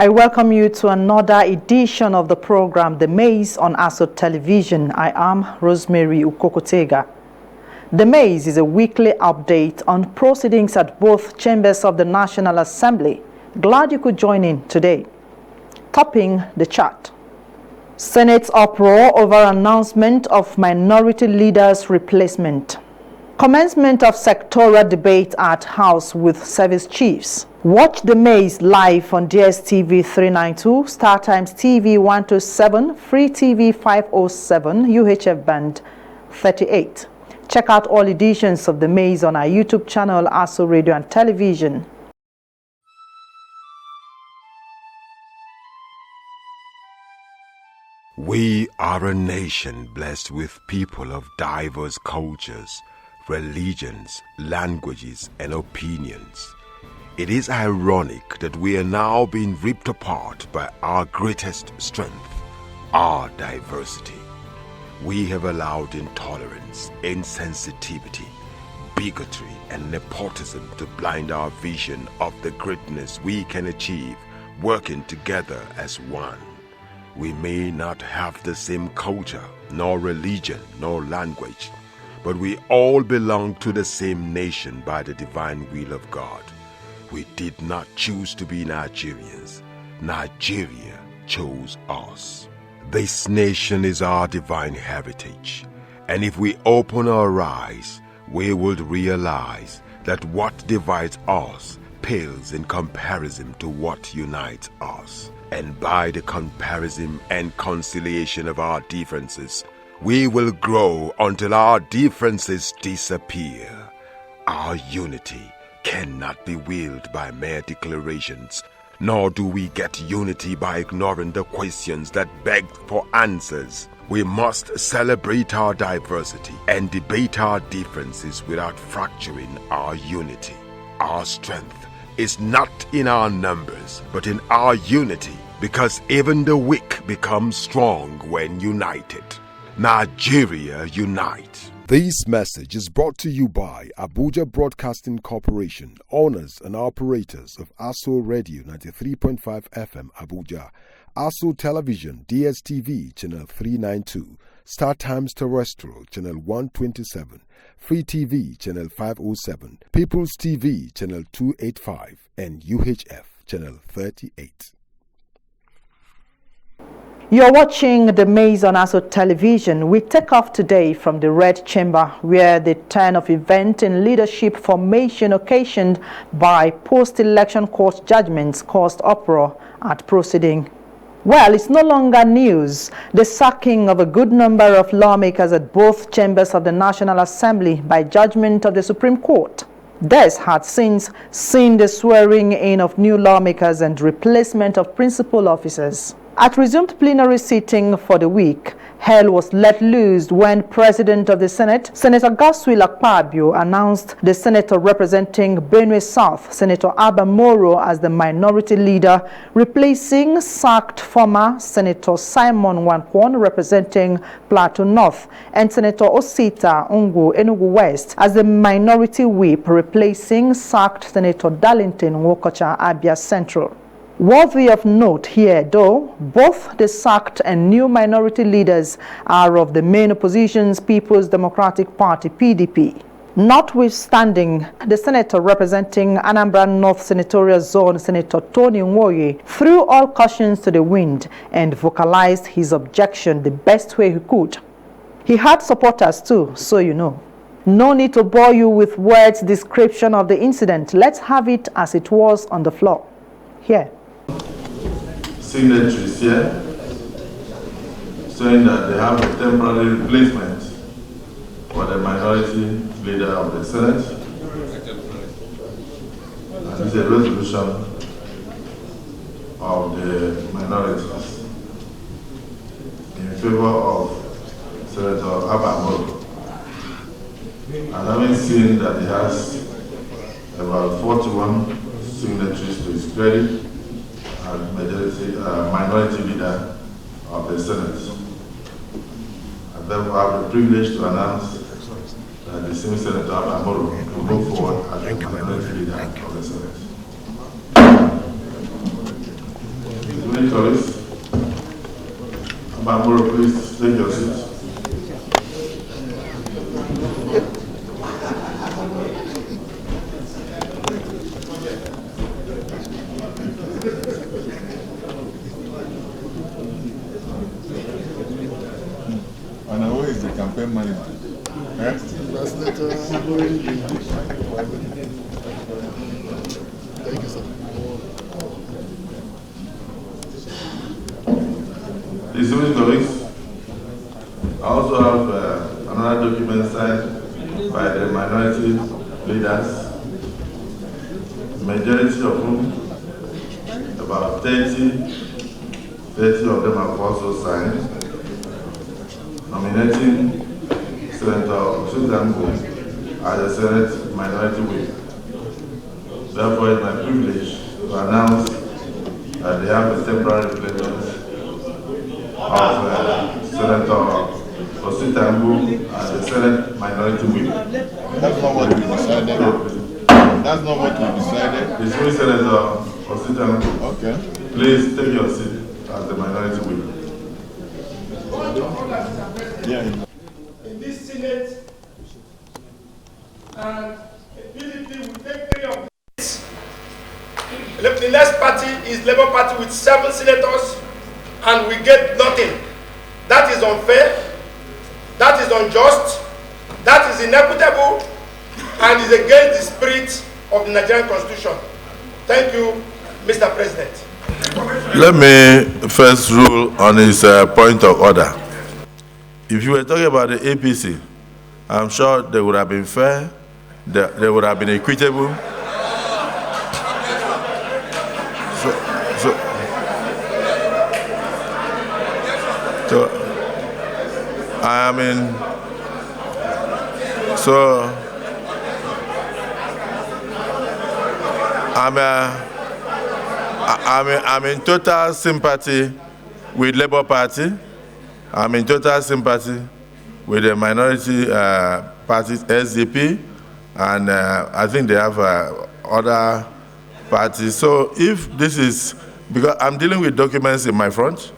I welcome you to another edition of the program, The Maze on ASO Television. I am Rosemary UKOKO-TEGA. The Maze is a weekly update on proceedings at both chambers of the National Assembly. Glad you could join in today. Topping the chart. Senate uproar over announcement of minority leaders' replacement. Commencement of sectoral debate at House with service chiefs. Watch The Maze live on DSTV 392, StarTimes TV 127, Free TV 507, UHF band 38. Check out all editions of The Maze on our YouTube channel, ASO Radio and Television. We are a nation blessed with people of diverse cultures, religions, languages, and opinions. It is ironic that we are now being ripped apart by our greatest strength, our diversity. We have allowed intolerance, insensitivity, bigotry, and nepotism to blind our vision of the greatness we can achieve working together as one. We may not have the same culture, nor religion, nor language, but we all belong to the same nation by the divine will of God. We did not choose to be Nigerians. Nigeria chose us. This nation is our divine heritage, and if we open our eyes, we would realize that what divides us pales in comparison to what unites us. And by the comparison and conciliation of our differences, we will grow until our differences disappear. Our unity cannot be willed by mere declarations, nor do we get unity by ignoring the questions that beg for answers. We must celebrate our diversity and debate our differences without fracturing our unity. Our strength is not in our numbers, but in our unity, because even the weak become strong when united. Nigeria unite. This message is brought to you by Abuja Broadcasting Corporation, owners and operators of ASO Radio 93.5 FM Abuja, ASO Television DSTV Channel 392, StarTimes Terrestrial Channel 127, Free TV Channel 507, People's TV Channel 285, and UHF Channel 38. You're watching The Maze on ASO Television. We take off today from the Red Chamber, where the turn of event in leadership formation occasioned by post-election court judgments caused uproar at proceeding. Well, it's no longer news. The sacking of a good number of lawmakers at both chambers of the National Assembly by judgment of the Supreme Court. This had since seen the swearing in of new lawmakers and replacement of principal officers. At resumed plenary sitting for the week, hell was let loose when President of the Senate, Senator Godswill Akpabio, announced the senator representing Benue South, Senator Abba Moro, as the minority leader, replacing sacked former Senator Simon Wankwon representing Plateau North, and Senator Osita Ungu Enugu West as the minority whip, replacing sacked Senator Darlington Wokocha Abia Central. Worthy of note here, though, both the sacked and new minority leaders are of the main opposition's People's Democratic Party, PDP. Notwithstanding, the senator representing Anambra North Senatorial Zone, Senator Tony Nwoye, threw all cautions to the wind and vocalized his objection the best way he could. He had supporters too, so you know. No need to bore you with words description of the incident. Let's have it as it was on the floor. Here. Signatories here saying that they have a temporary replacement for the minority leader of the Senate. And this is a resolution of the minorities in favor of Senator Abba Moro. And having seen that he has about 41 signatories to his credit, minority leader of the Senate. And therefore I have the privilege to announce that the same Senator Abba Moro will move forward as the minority leader of the Senate. Nicholas. Abamoro, please take your seat. And who is the campaign manager? Thank you, sir. Distinguished colleagues, I also have another document signed by the minority leaders, majority of whom, about 30 of them have also signed, nominating Senator Sudango as the Senate Minority Whip. Therefore, it's my privilege to announce that they have a temporary replacement of Senator Ositambu as the Senate Minority Whip. That's not what we decided. That's not what we decided. It's me, Senator Ositambu. Okay. Please take your seat as the Minority Whip. Yeah. In this Senate, and PDP will take 3 of these. The next party is Labour Party with 7 senators, and we get nothing. That is unfair, that is unjust, that is inequitable, and is against the spirit of the Nigerian Constitution. Thank you, Mr. President. Let me first rule on his point of order. If you were talking about the APC, I'm sure they would have been fair, they would have been equitable. So I mean, so I'm in total sympathy with Labour Party. I'm in total sympathy with the minority parties, SDP, and I think they have other parties. So if this is, because I'm dealing with documents in my front,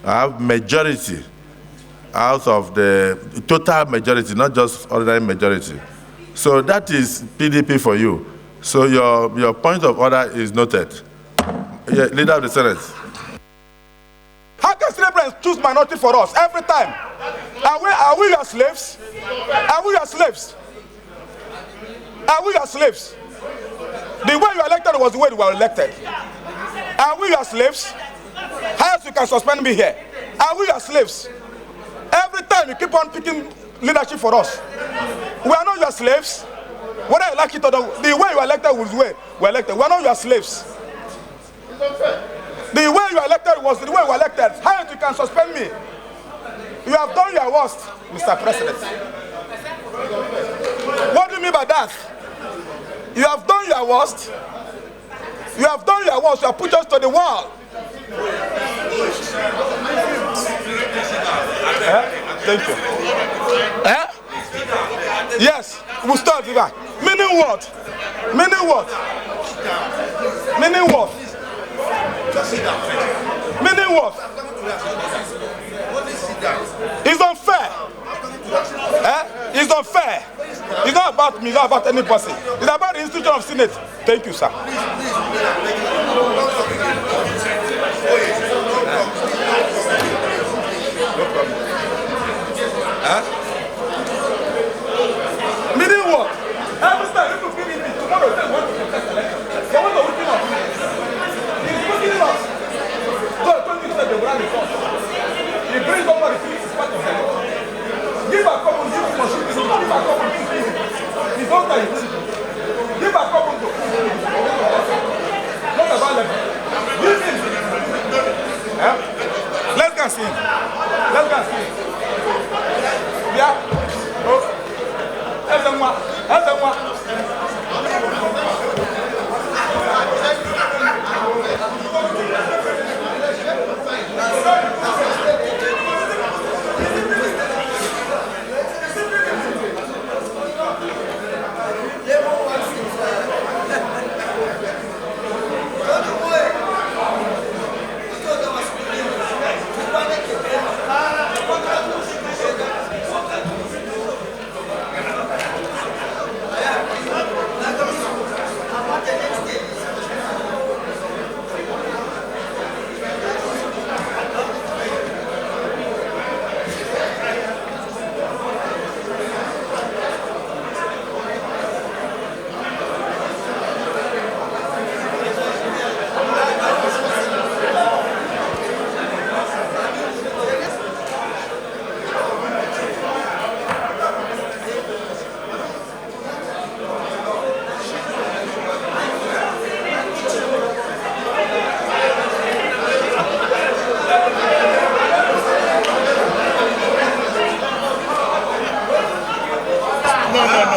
I have majority out of the total majority, not just ordinary majority. So that is PDP for you. So your point of order is noted. Yeah, Leader of the Senate. How can celebrants choose minority for us every time? Are we your slaves? Are we your slaves? Are we your slaves? The way you are elected was the way you were elected. Are we your slaves? How else you can suspend me here? Are we your slaves? Every time you keep on picking leadership for us. We are not your slaves. Whether you like it or not, the way you are elected was the way we are elected. We are not your slaves. The way you are elected was the way we are elected. How else you can suspend me? You have done your worst, Mr. President. What do you mean by that? You have done your worst. You have done your worst. You have put us to the wall. Thank you. Yes, we'll start with that. Meaning what? Meaning what? Meaning what? Meaning what? It's unfair. It's unfair. It's not about me, it's not about any person. It's about the institution of Senate. Thank you, sir. Meaning what? Every time people feel it, tomorrow they want to contest election. They want to win us. He's putting us. So I told you that they will run the court. He brings over the fees, it's part of them. Give a couple, give a couple, give a couple. He's not that important. Give a couple to. Not about them. Give him. Let's go see him. Let's go see him. The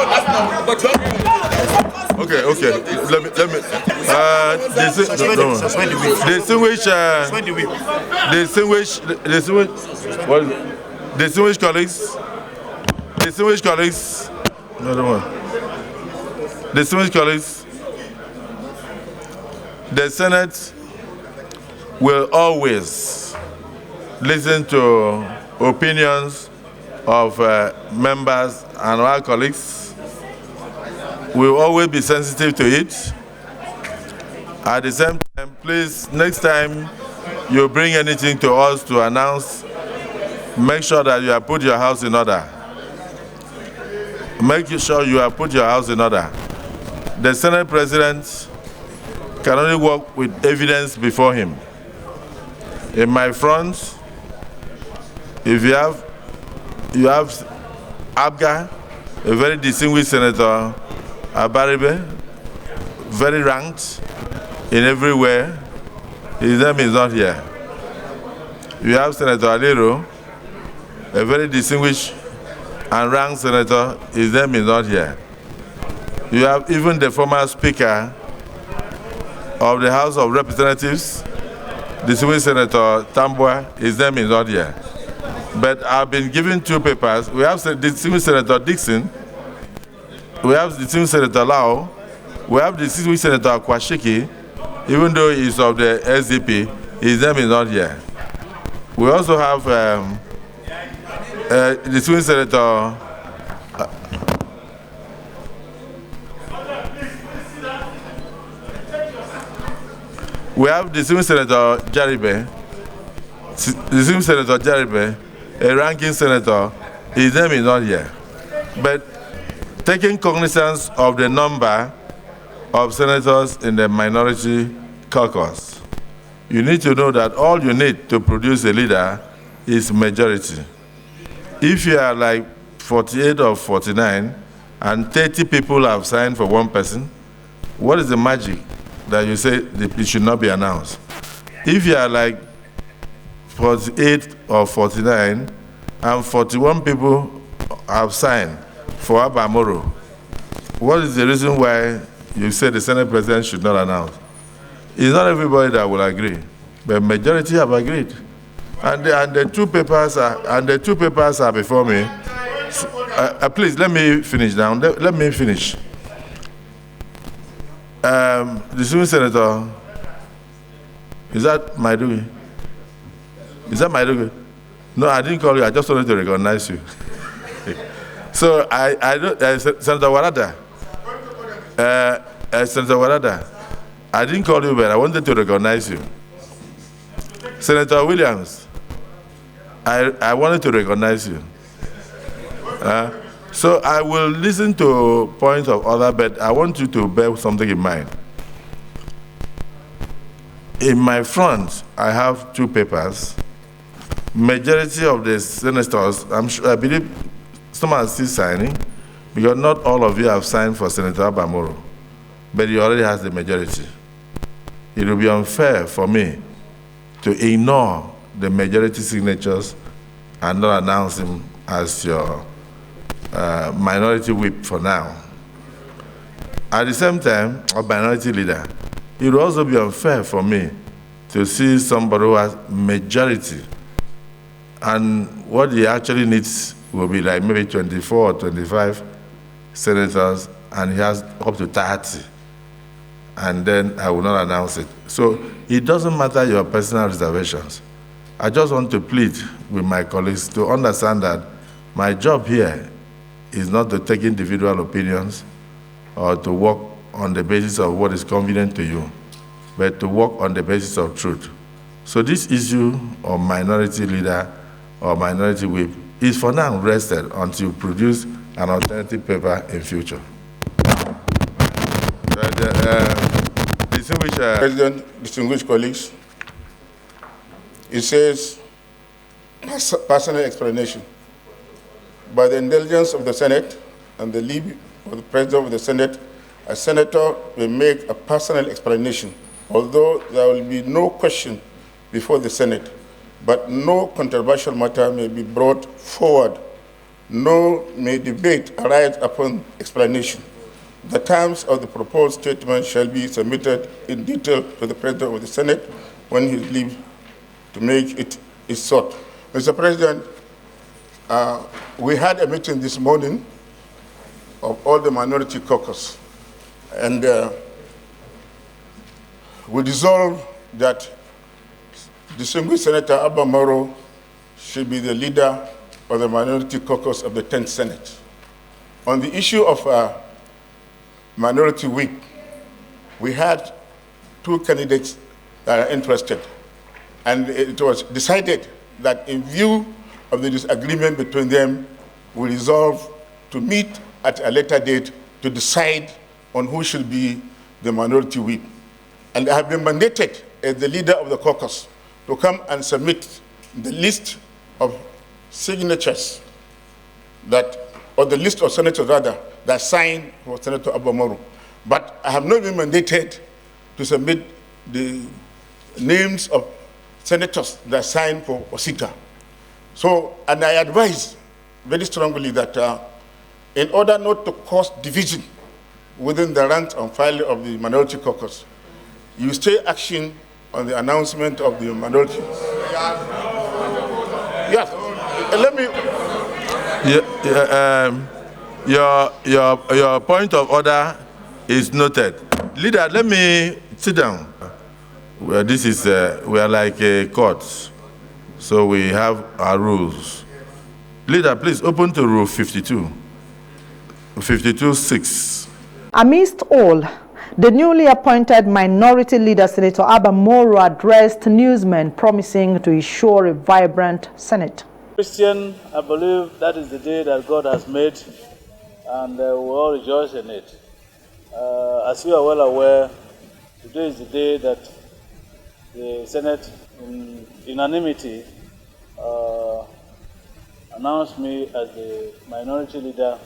that's not. But you have Okay. Let me. Distinguished colleagues. Another one. Distinguished colleagues. The Senate will always listen to opinions of members and our colleagues. We will always be sensitive to it. At the same time, please, next time you bring anything to us to announce, make sure that you have put your house in order. Make sure you have put your house in order. The Senate President can only work with evidence before him. In my front, if you have Abga, a very distinguished senator, Abaribe, very ranked in everywhere. His name is not here. You have Senator Alero, a very distinguished and ranked senator. His name is not here. You have even the former Speaker of the House of Representatives, distinguished Senator Tambua. His name is not here. But I've been given two papers. We have distinguished Senator Dixon. We have distinguished Senator Lau. We have distinguished Senator Kwashiki. Even though he's of the SDP, his name is not here. We also have distinguished Senator Jaribe, a ranking senator. His name is not here. But taking cognizance of the number of senators in the minority caucus, you need to know that all you need to produce a leader is majority. If you are like 48 or 49 and 30 people have signed for one person, what is the magic that you say it should not be announced? If you are like 48 or 49 and 41 people have signed for Abamoro, what is the reason why you say the Senate President should not announce? It's not everybody that will agree, but majority have agreed. And the two papers are before me. Please let me finish now. Let me finish. The student senator, is that Maidugi? Is that Maidugi? No, I didn't call you. I just wanted to recognize you. So I don't, Senator Warada. Senator Warada, I didn't call you, but I wanted to recognize you. Senator Williams, I wanted to recognize you. So I will listen to points of order, but I want you to bear something in mind. In my front, I have two papers. Majority of the senators, I believe some are still signing, because not all of you have signed for Senator Abamoro, but he already has the majority. It will be unfair for me to ignore the majority signatures and not announce him as your minority whip for now. At the same time, a minority leader, it will also be unfair for me to see somebody who has majority, and what he actually needs will be like maybe 24 or 25 senators, and he has up to 30, and then I will not announce it. So it doesn't matter your personal reservations. I just want to plead with my colleagues to understand that my job here is not to take individual opinions or to work on the basis of what is convenient to you, but to work on the basis of truth. So this issue of minority leader or minority whip is for now rested until you produce an alternative paper in future. President, distinguished colleagues, it says, personal explanation. By the indulgence of the Senate and the leave of the President of the Senate, a senator will make a personal explanation, although there will be no question before the Senate, but no controversial matter may be brought forward nor may debate arise upon explanation. The terms of the proposed statement shall be submitted in detail to the President of the Senate when his leave to make it is sought. Mr. President, we had a meeting this morning of all the minority caucus, and we resolved that distinguished Senator Abba Moro should be the leader of the minority caucus of the 10th Senate. On the issue of minority whip, we had two candidates that are interested, and it was decided that in view of the disagreement between them, we resolve to meet at a later date to decide on who should be the minority whip. And I have been mandated as the leader of the caucus to come and submit the list of signatures or the list of senators rather, that signed for Senator Abba Moro. But I have not been mandated to submit the names of senators that signed for Osita. So, and I advise very strongly that in order not to cause division within the rank and file of the minority caucus, you stay action on the announcement of the minority. Yes, let me. Your point of order is noted. Leader, let me sit down. Well, this is we are like a court, so we have our rules. Leader, please open to rule 52. 52.6. Amidst all, the newly appointed minority leader, Senator Abba Moro, addressed newsmen promising to ensure a vibrant Senate. Christian, I believe that is the day that God has made, and we all rejoice in it. As you are well aware, today is the day that the Senate, in unanimity, announced me as the minority leader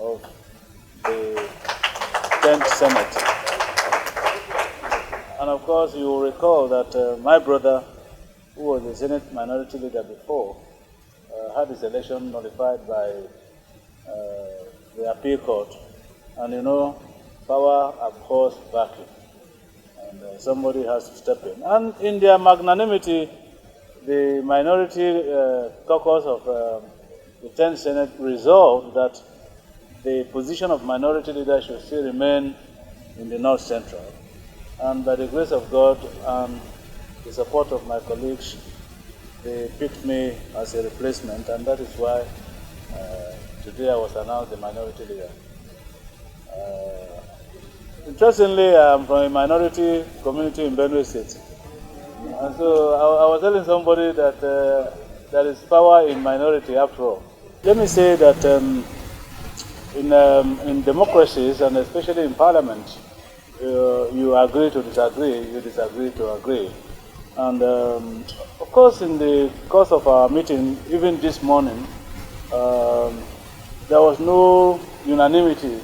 of the 10th Senate. And of course, you will recall that my brother, who was the Senate minority leader before, had his election nullified by the appeal court. And you know, power abhors vacuum, and somebody has to step in. And in their magnanimity, the minority caucus of the 10th Senate resolved that the position of minority leader should still remain in the North Central. And by the grace of God and the support of my colleagues, they picked me as a replacement, and that is why today I was announced the minority leader. Interestingly, I'm from a minority community in Benue State. And so I was telling somebody that there is power in minority after all. Let me say that in democracies, and especially in parliament, you agree to disagree, you disagree to agree. And of course, in the course of our meeting, even this morning, there was no unanimity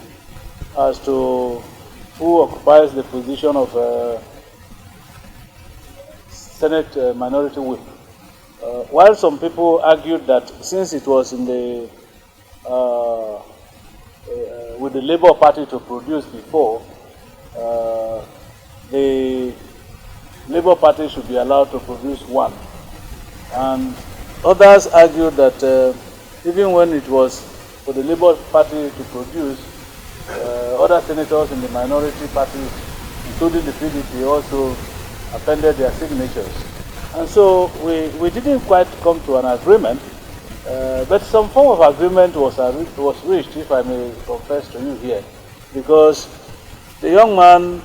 as to who occupies the position of Senate minority whip. While some people argued that since it was in the with the Labour Party to produce before, the Labour Party should be allowed to produce one. And others argued that even when it was for the Labour Party to produce, other senators in the minority party, including the PDP, also appended their signatures. And so we didn't quite come to an agreement, but some form of agreement was reached, if I may confess to you here, because the young man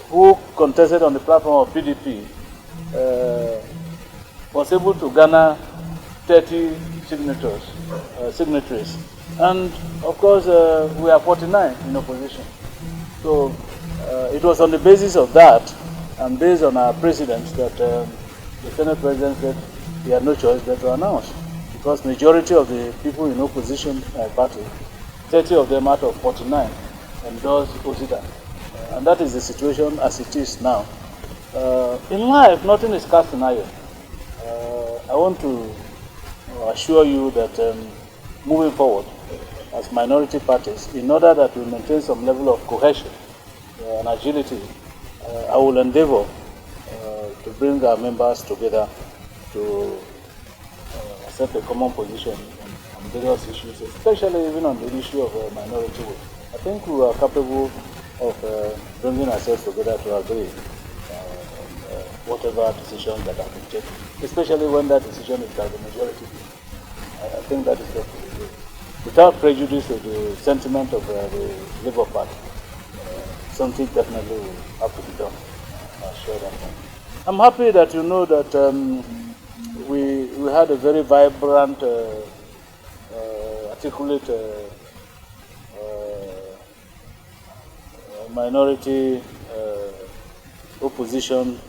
who contested on the platform of PDP was able to garner 30 signatories. And of course, we are 49 in opposition. So it was on the basis of that, and based on our precedents, that the Senate President said he had no choice but to announce, because majority of the people in opposition party, 30 of them out of 49, endorsed Osita. And that is the situation as it is now. In life, nothing is cast in iron. I want to assure you that moving forward as minority parties, in order that we maintain some level of cohesion and agility, I will endeavor to bring our members together to set a common position on various issues, especially even on the issue of minority vote. I think we are capable of bringing ourselves together to agree whatever decisions that have been taken, especially when that decision is by the majority. I think that is what we will do, without prejudice to the sentiment of the Labour Party. Something definitely will have to be done. I'm happy that you know that we had a very vibrant, articulate minority opposition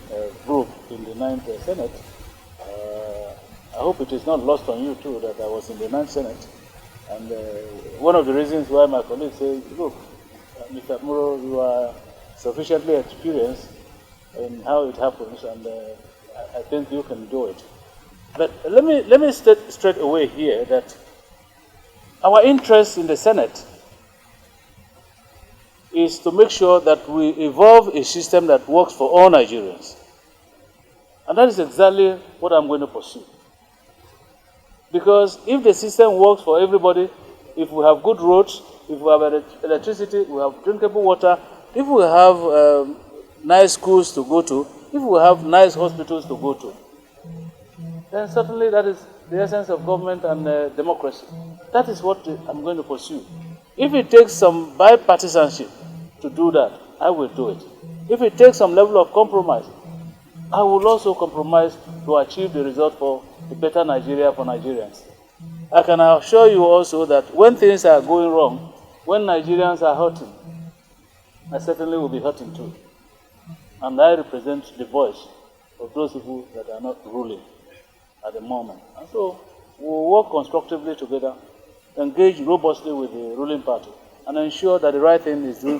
group in the 9th Senate. I hope it is not lost on you too that I was in the 9th Senate. And one of the reasons why my colleagues say, look, Mr. Muro, you are sufficiently experienced in how it happens, and I think you can do it. But let me state straight away here that our interest in the Senate is to make sure that we evolve a system that works for all Nigerians. And that is exactly what I'm going to pursue. Because if the system works for everybody, if we have good roads, if we have electricity, we have drinkable water, if we have nice schools to go to, if we have nice hospitals to go to, then certainly that is the essence of government and democracy. That is what I'm going to pursue. If it takes some bipartisanship to do that, I will do it. If it takes some level of compromise, I will also compromise to achieve the result for a better Nigeria for Nigerians. I can assure you also that when things are going wrong, when Nigerians are hurting, I certainly will be hurting too. And I represent the voice of those people that are not ruling at the moment. And so we'll work constructively together, engage robustly with the ruling party, and ensure that the right thing is done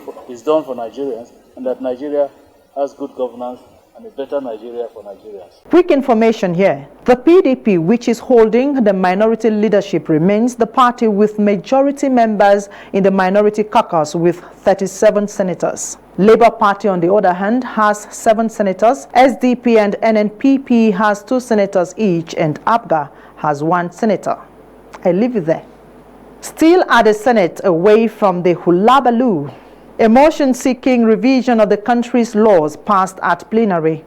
for Nigerians, and that Nigeria has good governance and a better Nigeria for Nigerians. Quick information here. The PDP, which is holding the minority leadership, remains the party with majority members in the minority caucus with 37 senators. Labour Party, on the other hand, has 7 senators. SDP and NNPP has 2 senators each, and APGA has 1 senator. I leave it there. Still at the Senate, away from the hulabaloo, a motion seeking revision of the country's laws passed at plenary.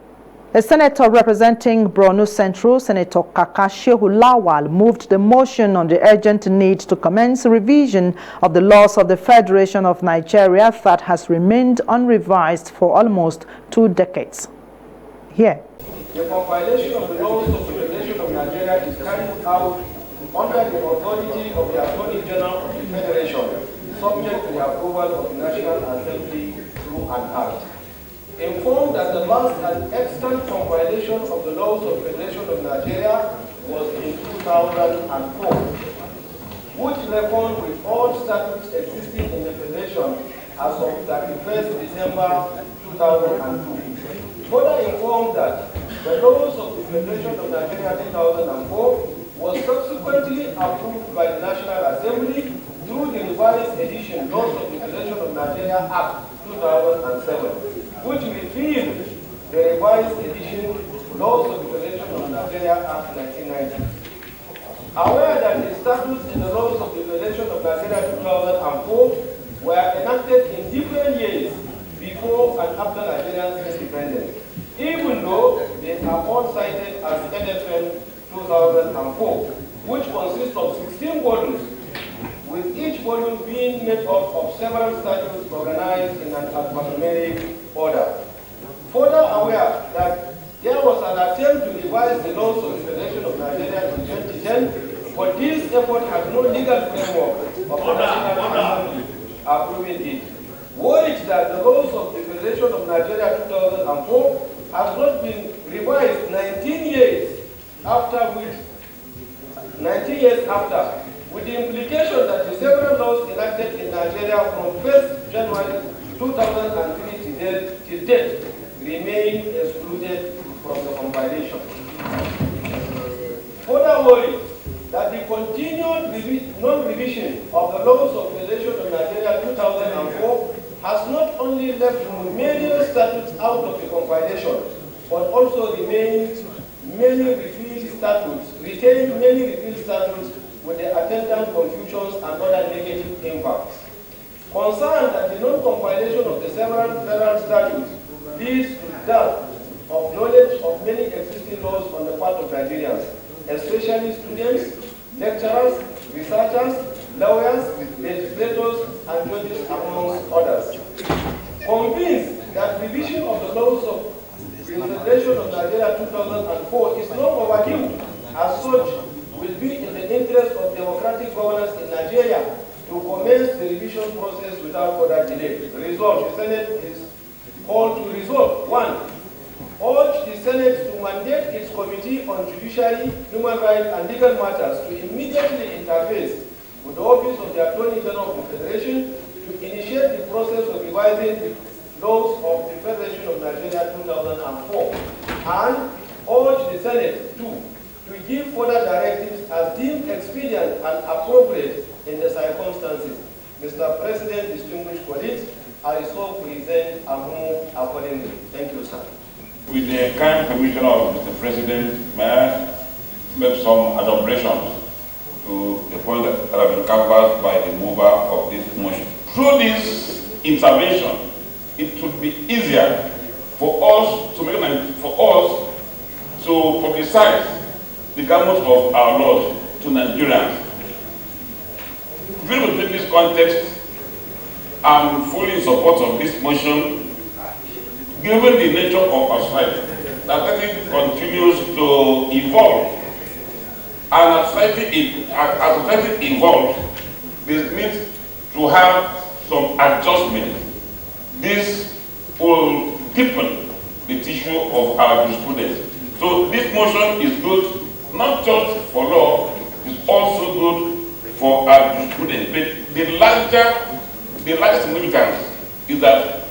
A senator representing Borno Central, Senator Kaka Shehu Lawal, moved the motion on the urgent need to commence revision of the laws of the Federation of Nigeria that has remained unrevised for almost 2 decades. Here. The compilation of the laws of the Federation of Nigeria is carried out under the authority of the Attorney General of the Federation, subject to the approval of the National Assembly through an act. Informed that the last and extant compilation of the laws of the Federation of Nigeria was in 2004, which reckoned with all statutes existing in the Federation as of 31st December 2002. Further informed that the laws of the Federation of Nigeria 2004 was subsequently approved by the National Assembly through the revised edition Laws of the Federation of Nigeria Act 2007, which repealed the revised edition Laws of the Federation of Nigeria Act 1990. Aware that the statutes in the Laws of the Federation of Nigeria 2004 were enacted in different years before and after Nigeria's independence, even though they are all cited as NFM 2004, which consists of 16 volumes, with each volume being made up of several statutes organized in an alphabetic order. Further aware that there was an attempt to revise the laws of the Federation of Nigeria in 2010, but this effort has no legal framework of the National Assembly approving it. Worried that the laws of the Federation of Nigeria 2004 has not been revised 19 years after, with the implication that the several laws enacted in Nigeria from 1st January 2003 to date remain excluded from the compilation. Further worried that the continued non-revision of the laws of Federation of Nigeria 2004 has not only left many statutes out of the compilation, but also retained many repealed statutes with the attendant confusions and other negative impacts. Concerned that the non-compilation of the several federal statutes leads to doubt of knowledge of many existing laws on the part of Nigerians, especially students, lecturers, researchers, lawyers, legislators, and judges, amongst others. Convinced that revision of the laws of the Federation of Nigeria 2004 is long overdue, as such will be in the interest of democratic governance in Nigeria to commence the revision process without further delay. The result, the Senate is called to resolve. 1. Urge the Senate to mandate its Committee on Judiciary, Human Rights and Legal Matters to immediately interface with the Office of the Attorney General of the Federation to initiate the process of revising the laws of the Federation of Nigeria 2004, and urge the Senate to give further directives as deemed expedient and appropriate in the circumstances. Mr. President, distinguished colleagues, I so present and move accordingly. Thank you, sir. With the kind permission of Mr. President, may I make some adumbrations to the point that have been canvassed by the mover of this motion. Through this intervention, it would be easier for us to publicize the gamut of our laws to Nigerians. Within this context, I'm fully in support of this motion, given the nature of our society, that it continues to evolve. And as society evolves, there needs to have some adjustment. This will deepen the tissue of our jurisprudence. So this motion is good, not just for law, it's also good for our jurisprudence. But the larger significance is that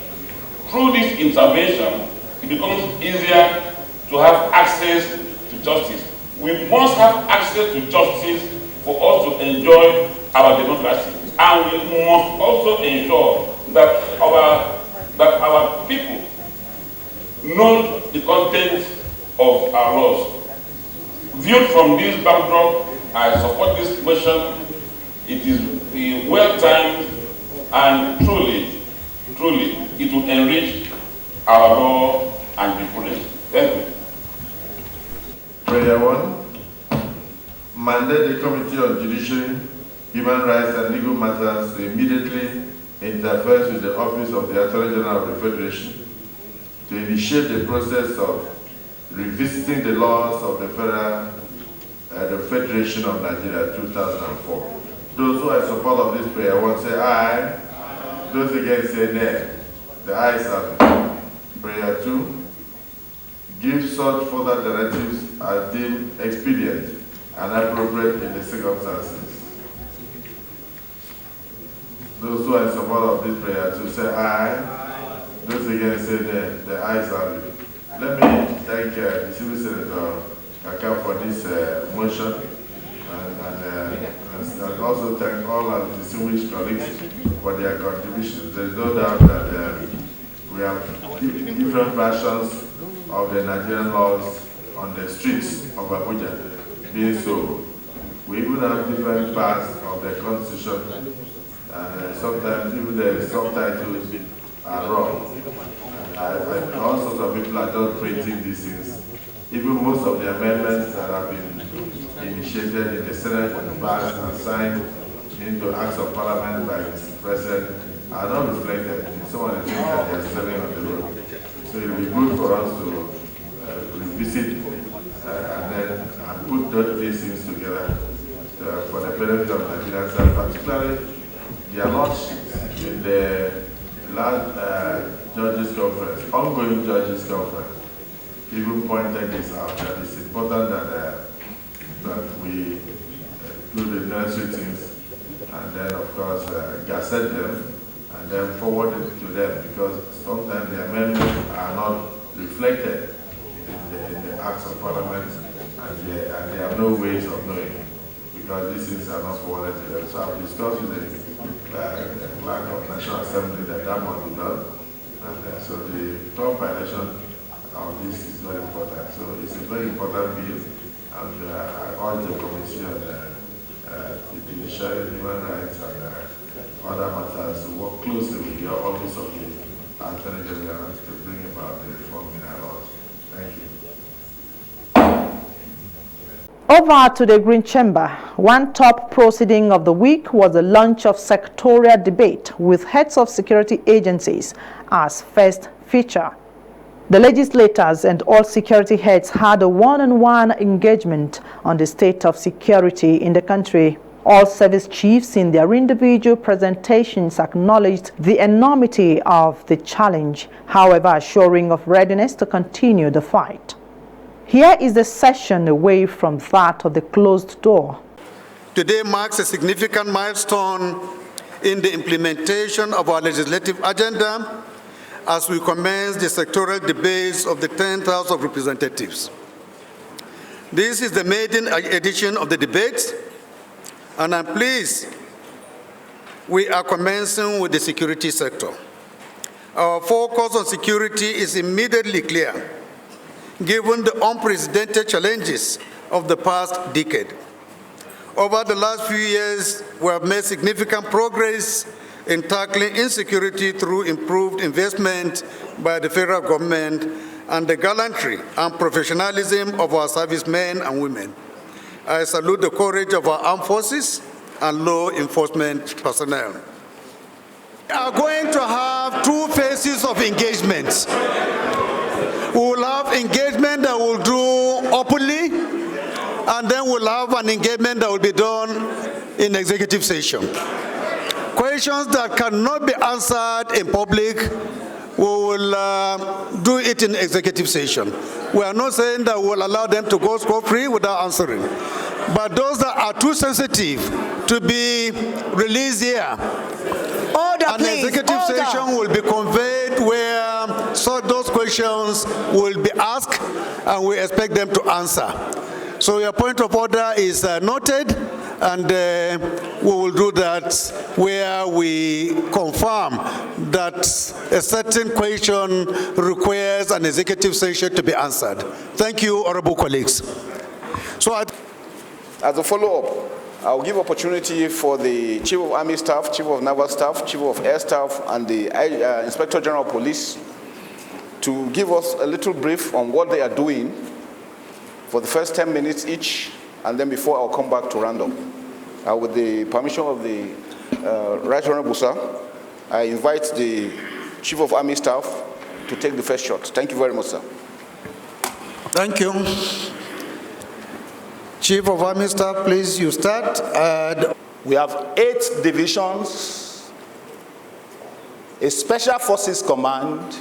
through this intervention, it becomes easier to have access to justice. We must have access to justice for us to enjoy our democracy. And we must also ensure that our people know the content of our laws. Viewed from this backdrop, I support this motion. It is well-timed, and truly, it will enrich our law and jurisprudence. Thank you. Prayer 1. Mandate the Committee on Judiciary, Human Rights and Legal Matters to immediately interfere with the Office of the Attorney General of the Federation to initiate the process of revisiting the laws of the Federation of Nigeria 2004. Those who are in support of this prayer want to say aye. Those against say nay. The ayes have it. Prayer 2. Give such further directives as deemed expedient and appropriate in the circumstances. Those who are in support of this prayer to say aye. Those against say nay. The ayes have it. Let me thank the Civil Senator Kaka for this motion, and also thank all our distinguished colleagues for their contributions. There is no doubt that we have different versions of the Nigerian laws on the streets of Abuja. Being so, we even have different parts of the Constitution, and sometimes even the subtitles are wrong. All sorts of people are just printing these things. Even most of the amendments that have been initiated in the Senate and passed and signed into Acts of Parliament by Mr. President are not reflected in some of the things that they are selling on the road. So it will be good for us to revisit and put these things together for the benefit of Nigerians, and particularly their lordships in the last Judges Conference, ongoing Judges Conference. People pointed this out, that it's important that we do the necessary things, and then of course gazette them and then forward it to them, because sometimes the amendments are not reflected in the Acts of Parliament, and they have no ways of knowing. because these things are not forwarded to them. So I've discussed with the Bank of National Assembly that must be done. And so the top election of this is very important. So it's a very important bill, and I urge the Committee on the Judiciary, Human Rights, and other matters to work closely with the Office of the Attorney General to bring about the reform in our laws. Thank you. Over to the Green Chamber. One top proceeding of the week was the launch of sectorial debate with heads of security agencies as first feature. The legislators and all security heads had a one-on-one engagement on the state of security in the country. All service chiefs in their individual presentations acknowledged the enormity of the challenge, however assuring of readiness to continue the fight. Here is the session away from that of the closed door. Today marks a significant milestone in the implementation of our legislative agenda as we commence the sectoral debates of the 10th House of Representatives. This is the maiden edition of the debates, and I'm pleased we are commencing with the security sector. Our focus on security is immediately clear, given the unprecedented challenges of the past decade. Over the last few years, we have made significant progress in tackling insecurity through improved investment by the federal government and the gallantry and professionalism of our servicemen and women. I salute the courage of our armed forces and law enforcement personnel. We are going to have two phases of engagement. We will have engagement that we'll do openly, and then we'll have an engagement that will be done in executive session. Questions that cannot be answered in public, we will do it in executive session. We are not saying that we'll allow them to go scot-free without answering. But those that are too sensitive to be released here, an executive session will be conveyed where those questions will be asked and we expect them to answer. So your point of order is noted, and we will do that where we confirm that a certain question requires an executive session to be answered. Thank you, honorable colleagues. So as a follow-up, I'll give opportunity for the Chief of Army Staff, Chief of Naval Staff, Chief of Air Staff, and the Inspector General of Police to give us a little brief on what they are doing for the first 10 minutes each, and then before I'll come back to round up. With the permission of the Right Honorable Sir, I invite the Chief of Army Staff to take the first shot. Thank you very much, sir. Thank you. Chief of Army Staff, please, you start. We have 8 divisions, a Special Forces Command,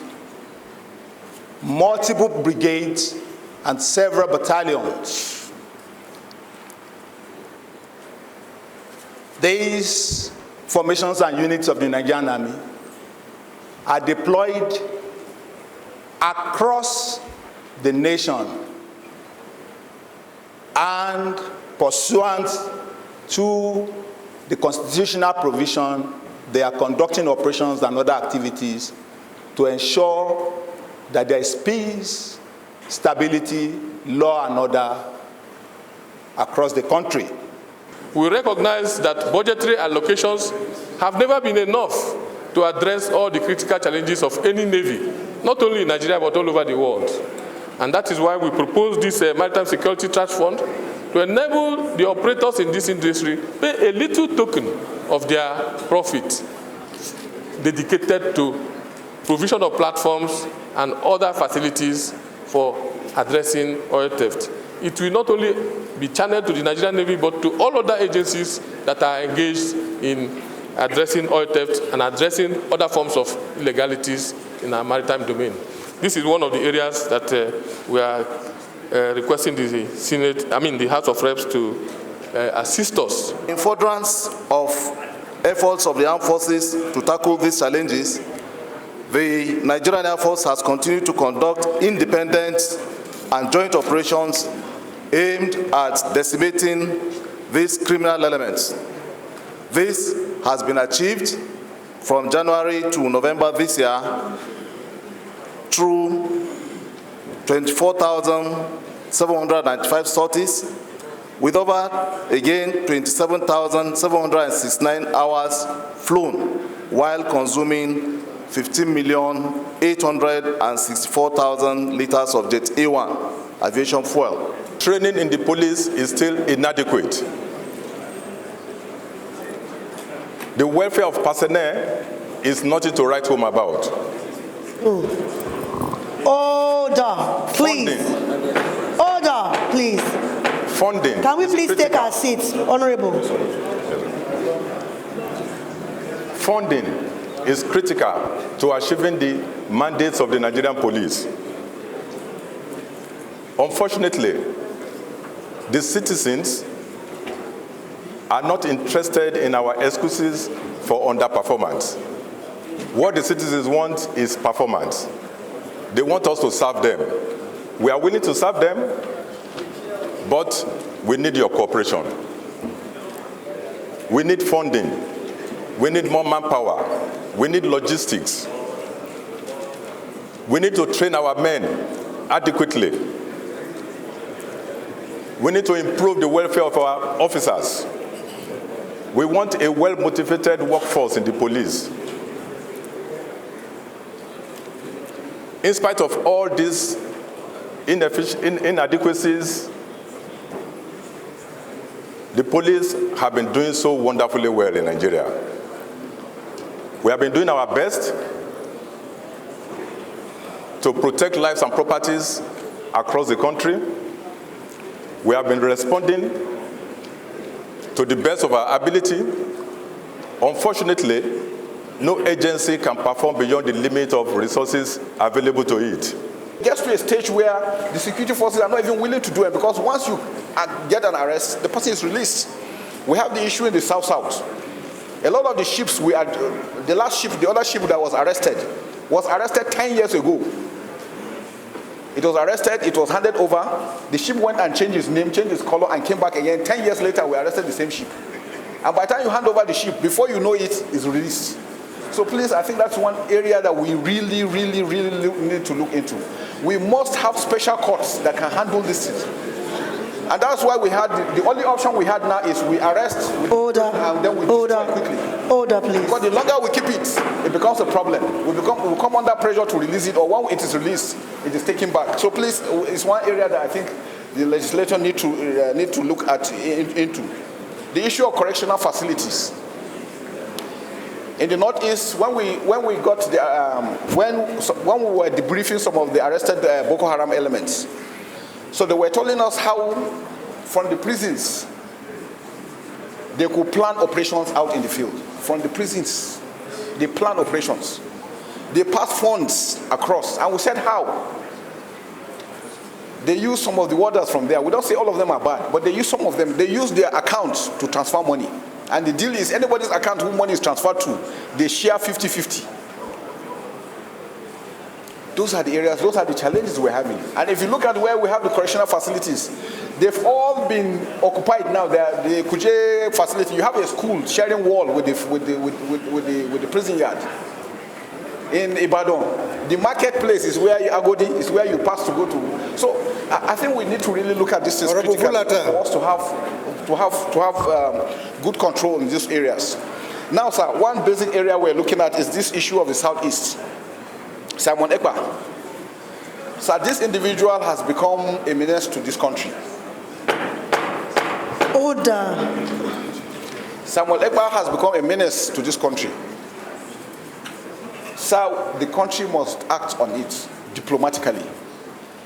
multiple brigades, and several battalions. These formations and units of the Nigerian Army are deployed across the nation and pursuant to the constitutional provision, they are conducting operations and other activities to ensure that there is peace, stability, law and order across the country. We recognize that budgetary allocations have never been enough to address all the critical challenges of any navy, not only in Nigeria but all over the world. And that is why we propose this Maritime Security Trust Fund to enable the operators in this industry pay a little token of their profit dedicated to provision of platforms and other facilities for addressing oil theft. It will not only be channeled to the Nigerian Navy, but to all other agencies that are engaged in addressing oil theft and addressing other forms of illegalities in our maritime domain. This is one of the areas that we are requesting the Senate, the House of Reps to assist us. In furtherance of efforts of the armed forces to tackle these challenges, the Nigerian Air Force has continued to conduct independent and joint operations aimed at decimating these criminal elements. This has been achieved from January to November this year through 24,795 sorties, with over, again, 27,769 hours flown, while consuming 15,864,000 liters of Jet A1 aviation fuel. Training in the police is still inadequate. The welfare of personnel is nothing to write home about. Order, please. Order, please. Funding. Can we please take our seats, Honorable? Funding is critical to achieving the mandates of the Nigerian police. Unfortunately, the citizens are not interested in our excuses for underperformance. What the citizens want is performance. They want us to serve them. We are willing to serve them, but we need your cooperation. We need funding. We need more manpower. We need logistics. We need to train our men adequately. We need to improve the welfare of our officers. We want a well-motivated workforce in the police. In spite of all these inadequacies, the police have been doing so wonderfully well in Nigeria. We have been doing our best to protect lives and properties across the country. We have been responding to the best of our ability. Unfortunately, no agency can perform beyond the limit of resources available to it. It gets to a stage where the security forces are not even willing to do it, because once you get an arrest, the person is released. We have the issue in the South. A lot of the ships, the other ship that was arrested 10 years ago. It was arrested, it was handed over, the ship went and changed its name, changed its color, and came back again. 10 years later, we arrested the same ship. And by the time you hand over the ship, before you know it, it's released. So please, I think that's one area that we really need to look into. We must have special courts that can handle this. And that's why we had, the only option we had now is we arrest, and then we destroy it quickly. Order, please. Because the longer we keep it, it becomes a problem. We come under pressure to release it, or when it is released, it is taken back. So please, it's one area that I think the legislature need to look into. The issue of correctional facilities. In the Northeast, when we got the when we were debriefing some of the arrested Boko Haram elements, so they were telling us how from the prisons they could plan operations out in the field. From the prisons, they plan operations. They pass funds across, and we said how. They use some of the warders from there. We don't say all of them are bad, but they use some of them. They use their accounts to transfer money. And the deal is anybody's account who money is transferred to, they share 50-50. Those are the areas, those are the challenges we're having. And if you look at where we have the correctional facilities, they've all been occupied now. The Kuje facility, you have a school sharing wall with the prison yard. In Ibadan, the marketplace is where Agodi is where you pass to go to. So I think we need to really look at this as critical for us to have good control in these areas. Now, sir, one basic area we're looking at is this issue of the Southeast. Simon Ekpa. So this individual has become a menace to this country. Order. Samuel Ekpa has become a menace to this country. So the country must act on it diplomatically.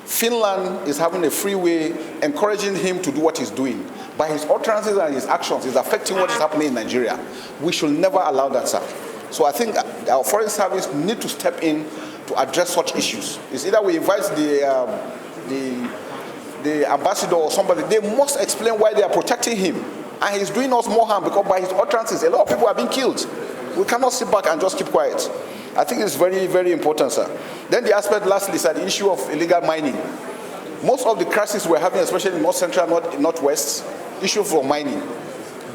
Finland is having a free way, encouraging him to do what he's doing. By his utterances and his actions, he's affecting what is happening in Nigeria. We should never allow that, sir. So I think our foreign service need to step in to address such issues. It's either we invite the ambassador or somebody, they must explain why they are protecting him. And he's doing us more harm because by his utterances, a lot of people are being killed. We cannot sit back and just keep quiet. I think it's very, very important, sir. Then the aspect, lastly, is the issue of illegal mining. Most of the crises we're having, especially in North Central, Northwest, issue for mining.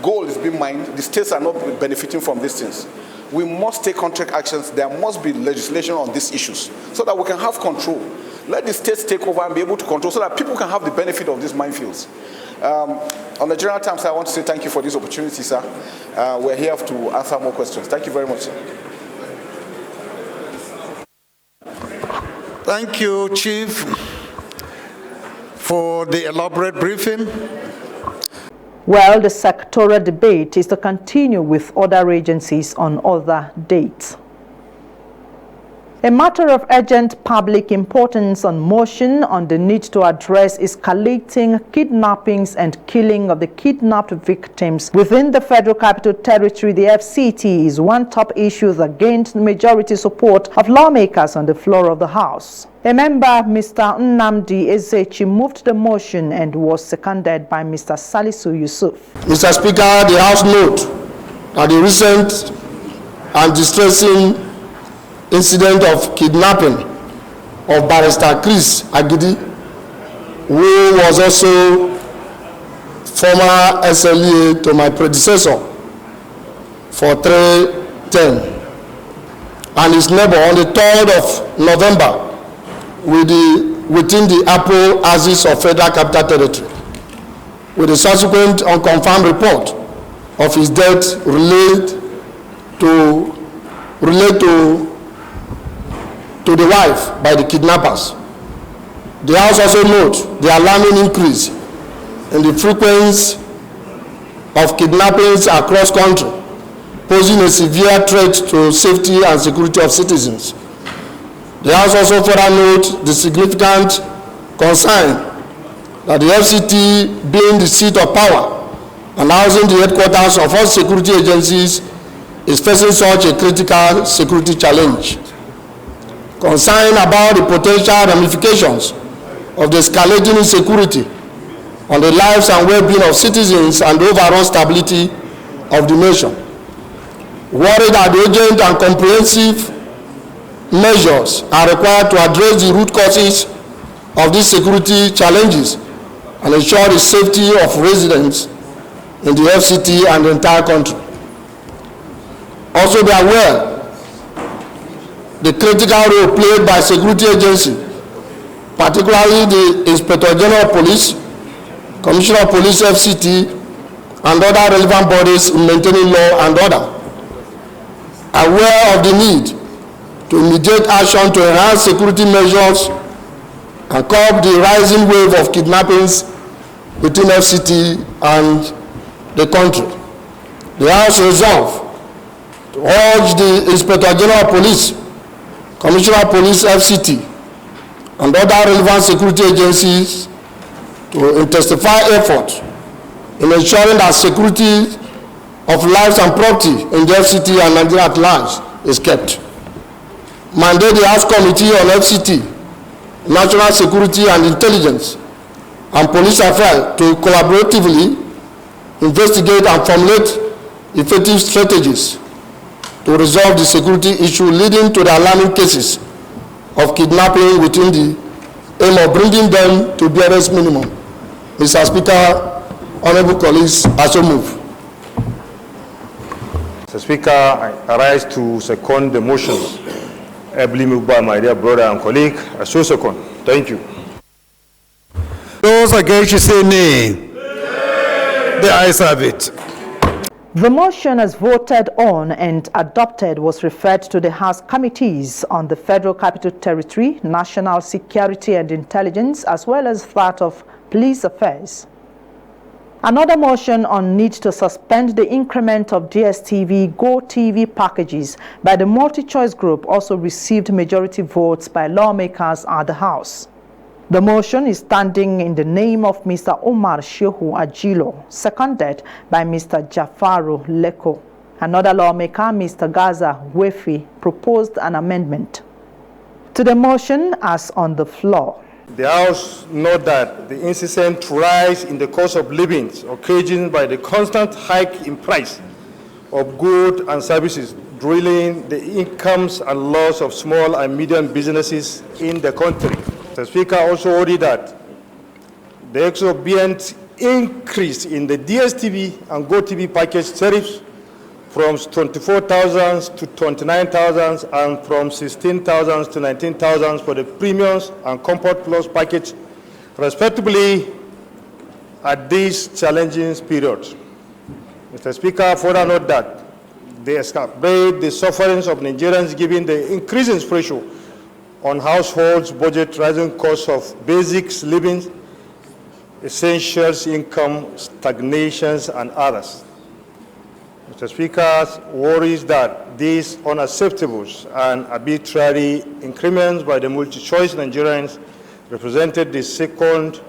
Gold is being mined. The states are not benefiting from these things. We must take contract actions. There must be legislation on these issues so that we can have control. Let the states take over and be able to control so that people can have the benefit of these minefields. On the general terms, I want to say thank you for this opportunity, sir. We're here to answer more questions. Thank you very much, sir. Thank you, Chief, for the elaborate briefing. Well, the sectoral debate is to continue with other agencies on other dates. A matter of urgent public importance on motion on the need to address escalating kidnappings and killing of the kidnapped victims within the Federal Capital Territory, the FCT, is one top issue that gained majority support of lawmakers on the floor of the House. A member, Mr. Nnamdi Ezechi, moved the motion and was seconded by Mr. Salisu Yusuf. Mr. Speaker, the House note that the recent and distressing incident of kidnapping of Barrister Chris Agidi, who was also former SLA to my predecessor for 310, and his neighbor on the 3rd of November within the Apple axis of Federal Capital Territory, with the subsequent unconfirmed report of his death relate to the wife by the kidnappers. The House also notes the alarming increase in the frequency of kidnappings across country, posing a severe threat to safety and security of citizens. The House also further notes the significant concern that the FCT, being the seat of power and housing the headquarters of all security agencies, is facing such a critical security challenge. Concern about the potential ramifications of the escalating insecurity on the lives and well-being of citizens and the overall stability of the nation. Worried that the urgent and comprehensive measures are required to address the root causes of these security challenges and ensure the safety of residents in the FCT and the entire country. Also be aware the critical role played by security agencies, particularly the Inspector General of Police, Commissioner of Police FCT, and other relevant bodies in maintaining law and order. Aware of the need to immediate action to enhance security measures and curb the rising wave of kidnappings within FCT and the country. The House resolved to urge the Inspector General of Police, Commissioner of Police FCT, and other relevant security agencies to intensify efforts in ensuring that security of lives and property in the FCT and Nigeria at large is kept. Mandate the House Committee on FCT, National Security and Intelligence, and Police Affairs to collaboratively investigate and formulate effective strategies to resolve the security issue leading to the alarming cases of kidnapping within the aim of bringing them to barest minimum. Mr. Speaker, honorable colleagues, I so move. Mr. Speaker, I rise to second the motions ably moved by my dear brother and colleague. I so second. Thank you. Those against, you say nay. The ayes have it. The motion, as voted on and adopted, was referred to the House committees on the Federal Capital Territory, National Security and Intelligence, as well as that of Police Affairs. Another motion on need to suspend the increment of DSTV Go TV packages by the multi-choice group also received majority votes by lawmakers at the House. The motion is standing in the name of Mr. Omar Shehu Ajilo, seconded by Mr. Jafaru Leko. Another lawmaker, Mr. Gaza Wefi, proposed an amendment to the motion as on the floor. The House note that the incessant rise in the cost of living occasioned by the constant hike in price of goods and services, drilling the incomes and loss of small and medium businesses in the country. The Speaker also ordered that the exorbitant increase in the DSTV and GoTV package tariffs from 24,000 to 29,000 and from 16,000 to 19,000 for the premiums and Comfort Plus package, respectively, at this challenging period. Mr. Speaker, further note that they exacerbate the sufferings of Nigerians given the increasing pressure on households' budget, rising costs of basics living, essentials, income, stagnations, and others. Mr. Speaker, worries that these unacceptable and arbitrary increments by the multi-choice Nigerians represented the second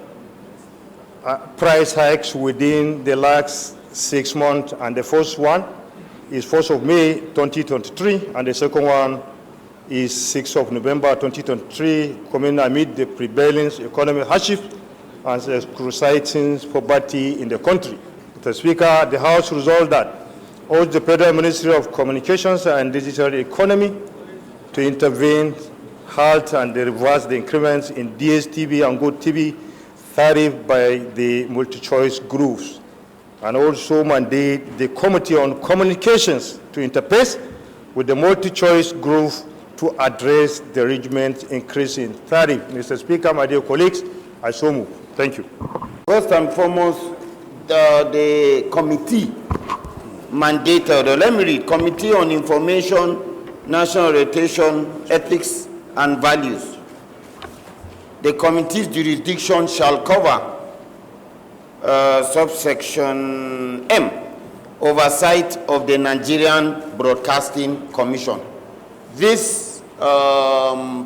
price hikes within the last 6 months, and the first one is 1st of May 2023, and the second one is 6th of November 2023, coming amid the prevailing economic hardship and excruciating poverty in the country. Mr. Speaker, the House resolved that urge the Federal Ministry of Communications and Digital Economy to intervene, halt, and reverse the increments in DSTV and GoTV tariff by the multi-choice groups, and also mandate the Committee on Communications to interface with the multi-choice group to address the regiment increase in tariff. Mr. Speaker, my dear colleagues, I so move. Thank you. First and foremost, the committee mandated, let me read, Committee on Information, National Orientation, Ethics, and Values. The committee's jurisdiction shall cover subsection M, oversight of the Nigerian Broadcasting Commission. This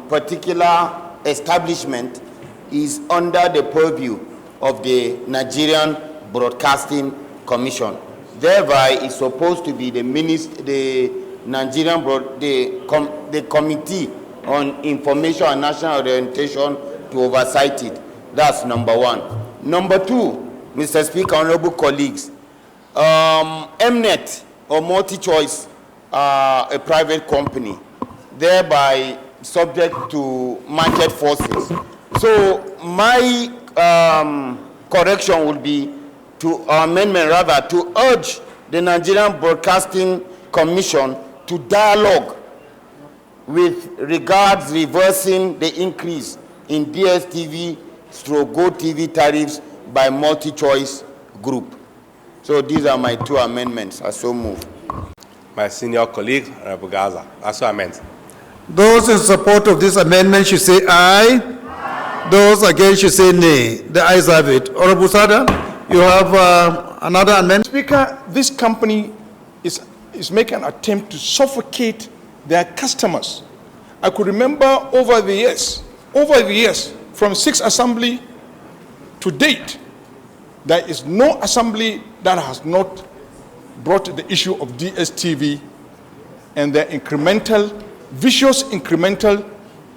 particular establishment is under the purview of the Nigerian Broadcasting Commission. Thereby, it's supposed to be the Committee on Information and National Orientation to oversight it. That's number one. Number two, Mr. Speaker, honorable colleagues, Mnet or MultiChoice are a private company, thereby subject to market forces. So my correction would be amendment rather, to urge the Nigerian Broadcasting Commission to dialogue with regards reversing the increase in DSTV/GoTV tariffs by multi-choice group. So these are my two amendments. I so move. My senior colleague, Honorable Gaza, I so amend. Those in support of this amendment should say aye. Those against should say nay. The ayes have it. Honorable Sada, you have another amendment. Speaker, this company is making an attempt to suffocate their customers. I could remember over the years, from 6th Assembly to date, there is no assembly that has not brought the issue of DSTV and their vicious incremental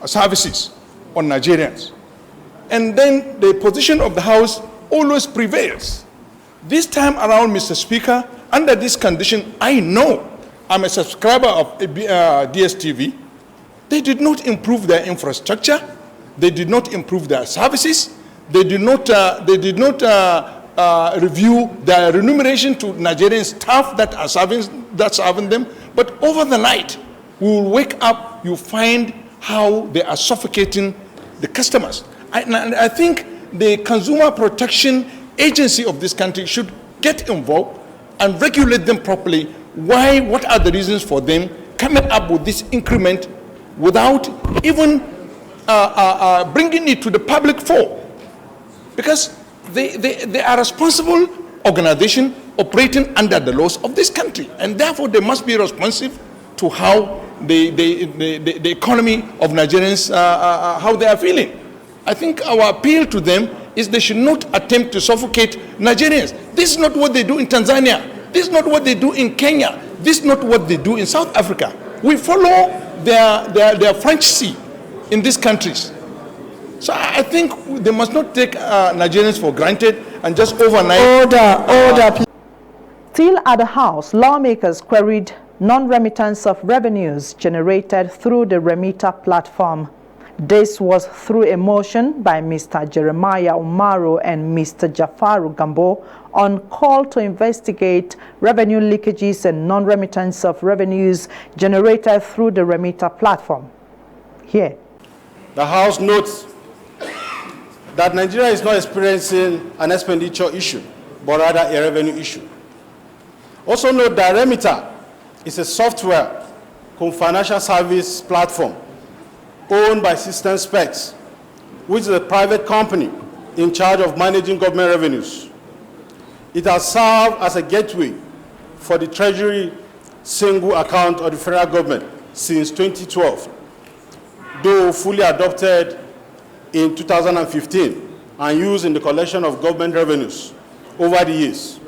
services on Nigerians. And then the position of the House always prevails. This time around, Mr. Speaker, under this condition, I know I'm a subscriber of DSTV. They did not improve their infrastructure. They did not improve their services. They did not review their remuneration to Nigerian staff that are serving them. But over the night, we will wake up, you find how they are suffocating the customers. I think the Consumer Protection Agency of this country should get involved and regulate them properly. Why? What are the reasons for them coming up with this increment without even bringing it to the public forum? Because they are a responsible organization operating under the laws of this country, and therefore they must be responsive to how the economy of Nigerians, how they are feeling. I think our appeal to them is they should not attempt to suffocate Nigerians. This is not what they do in Tanzania. This is not what they do in Kenya. This is not what they do in South Africa. We follow their franchisee in these countries. So I think they must not take Nigerians for granted and just overnight. Order. Still at the House, lawmakers queried non-remittance of revenues generated through the Remitter platform. This was through a motion by Mr. Jeremiah Umaru and Mr. Jafaru Gambo on call to investigate revenue leakages and non-remittance of revenues generated through the remitter platform. Here. The House notes that Nigeria is not experiencing an expenditure issue, but rather a revenue issue. Also note that Remitter is a software financial service platform owned by System Specs, which is a private company in charge of managing government revenues. It has served as a gateway for the Treasury single account of the federal government since 2012, though fully adopted in 2015 and used in the collection of government revenues over the years.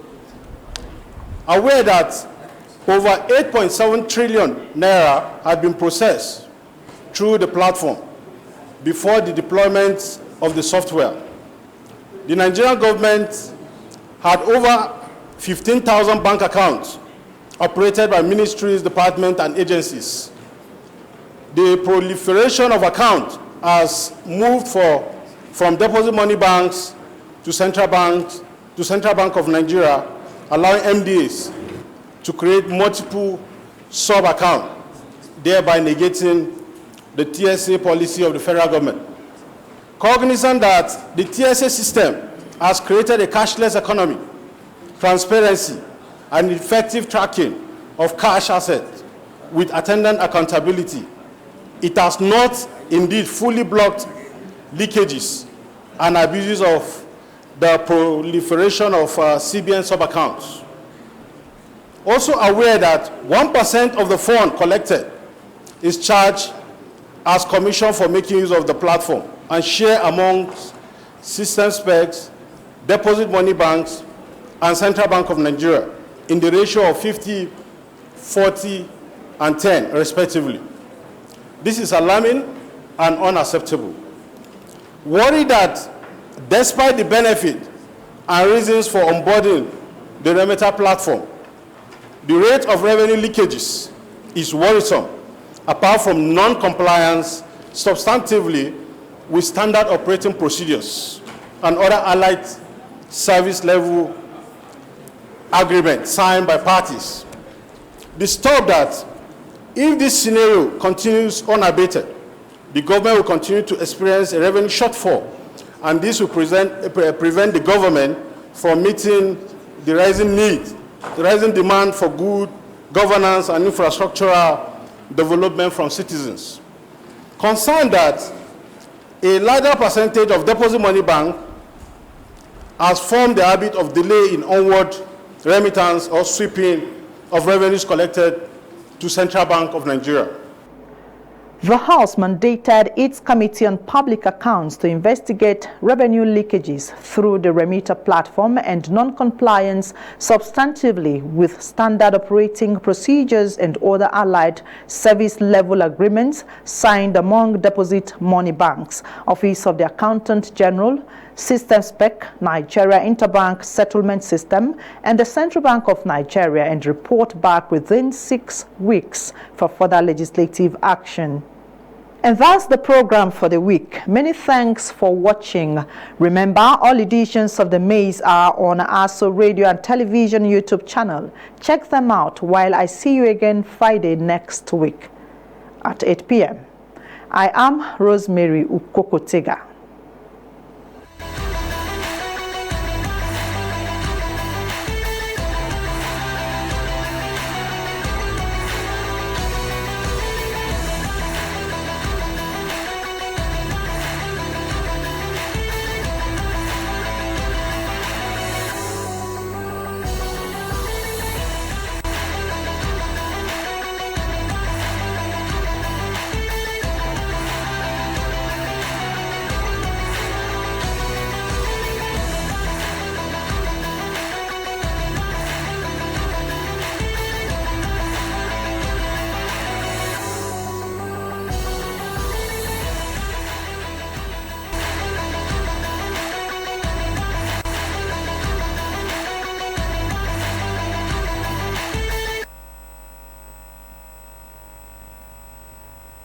Aware that over 8.7 trillion naira had been processed through the platform before the deployment of the software. The Nigerian government had over 15,000 bank accounts operated by ministries, departments, and agencies. The proliferation of accounts has moved from deposit money banks to Central Bank of Nigeria, allowing MDAs to create multiple sub-accounts, thereby negating the TSA policy of the federal government. Cognizant that the TSA system has created a cashless economy, transparency, and effective tracking of cash assets with attendant accountability, it has not indeed fully blocked leakages and abuses of the proliferation of CBN sub-accounts. Also aware that 1% of the fund collected is charged as commission for making use of the platform and share amongst System Specs, deposit money banks, and Central Bank of Nigeria in the ratio of 50, 40, and 10, respectively. This is alarming and unacceptable. Worried that despite the benefit and reasons for onboarding the remitter platform, the rate of revenue leakages is worrisome, apart from non-compliance substantively with standard operating procedures and other allied service level agreements signed by parties. Disturbed that if this scenario continues unabated, the government will continue to experience a revenue shortfall, and this will prevent the government from meeting the rising need, the rising demand for good governance and infrastructural development from citizens. Concerned that a larger percentage of deposit money bank has formed the habit of delay in onward remittance or sweeping of revenues collected to Central Bank of Nigeria. The House mandated its Committee on Public Accounts to investigate revenue leakages through the remitter platform and non-compliance substantively with standard operating procedures and other allied service level agreements signed among deposit money banks, Office of the Accountant General, System Spec, Nigeria Interbank Settlement System, and the Central Bank of Nigeria, and report back within 6 weeks for further legislative action. And that's the program for the week. Many thanks for watching. Remember, all editions of The Maze are on ASO Radio and Television YouTube channel. Check them out while I see you again Friday next week at 8 p.m. I am Rosemary UKOKO-TEGA.